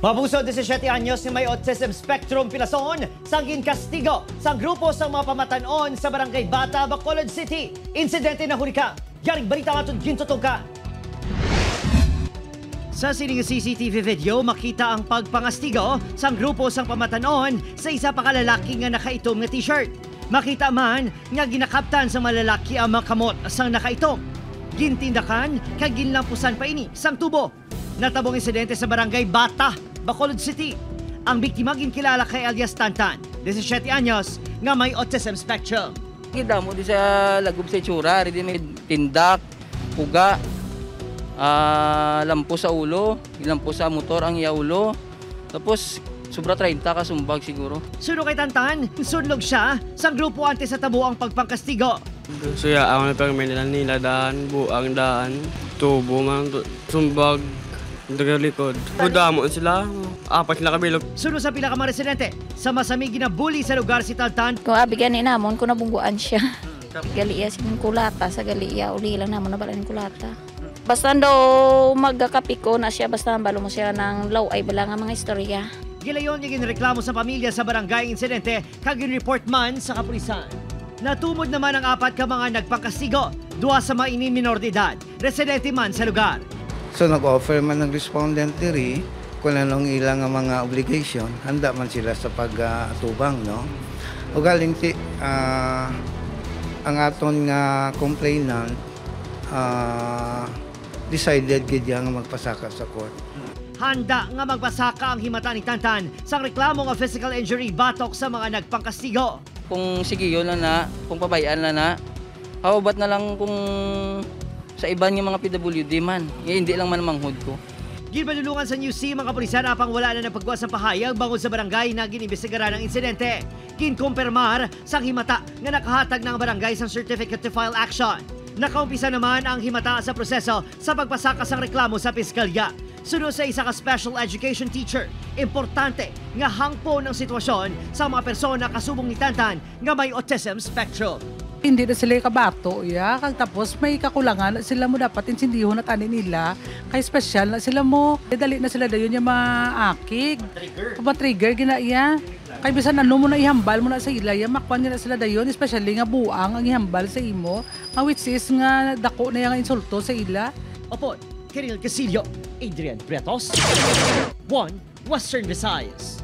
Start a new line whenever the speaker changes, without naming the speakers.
Mabuso 17 anyos ni may autism spectrum pilason sang ginkastigo sang grupo sang mga pamatanon sa Barangay Bata, Bacolod City. Insidente na hurika. Yaring balita matod gintutong ka. Sa sining CCTV video, makita ang pagpangastigo sang grupo sang pamatanon sa isa pa kalalaki nga nakaitom nga t-shirt. Makita man nga ginakaptan sa malalaki ang mga kamot sang nakaitom. Gintindakan kag ginlampusan pa ini sang tubo. Natabong insidente sa Barangay Bata, Bacolod City. Ang biktima ginkilala kay alias Tantan, 17 anyos, nga may autism spectrum.
Kita mo di sa lagob sa itsura, di may tindak, puga, lampo sa ulo, lampo sa motor ang iya ulo. Tapos sobra 30 kasumbag siguro.
Suno kay Tantan, sunlog siya sa grupo antes sa tabo ang pagpangkastigo.
So ako na pag may nila daan, buang daan, tubo man, sumbag, dagang likod. Budamon sila, apat sila kabilog.
Suno sa pila ka mga residente, sa masamig ginabuli sa lugar si Tantan.
Kung abigan ni namon, kung nabungguan siya. Galiya sin kulata, sa galiya, uli lang namon nabalan yung kulata. Basta daw magkakapiko na siya, basta balo mo siya ng law ay bala nga mga istorya.
Gilayon niya ginreklamo sa pamilya sa barangay insidente, kag report man sa kapulisan. Natumod naman ang apat ka mga nagpangkastigo, duwa sa mga minor de edad, residente man sa lugar.
So nag-offer man ng respondent diri kung anong ilang nga mga obligation, handa man sila sa pag-atubang, no? O galing si ang aton nga complainant decided gid nga magpasaka sa court.
Handa nga magpasaka ang himata ni Tantan sa reklamo nga physical injury batok sa mga nagpangkastigo.
Kung sige yun na, kung pabayaan na, hawbat na lang kung sa iban ng mga PWD man. Hindi lang man manghod ko.
Ginbalulungan sa News C, mga kapulisan apang wala na napagbuwas ng pahayag bangod sa barangay na ginimbestigaran ng insidente. Kinkumpirmar sa himata nga nakahatag ng barangay sang certificate to file action. Nakaumpisa naman ang himata sa proseso sa pagpasaka sang reklamo sa piskalya. Sunod sa isa ka special education teacher, importante nga hangpo ng sitwasyon sa mga persona kasubong ni Tantan nga may autism spectrum.
Hindi na sila kabato, ya. Kag tapos may kakulangan na sila mo dapat insindihon at ani nila. Kay special na sila mo. Dali na sila dayon yung maakig. Trigger ginaiya. Kay bisan ano mo na ihambal mo na sa ila, ya makwan na sila dayon, especially nga buang ang ihambal sa imo. Which is nga dako na yung insulto sa ila.
Opo, Kiril Casillo, Adrian Bretos, 1 Western Visayas.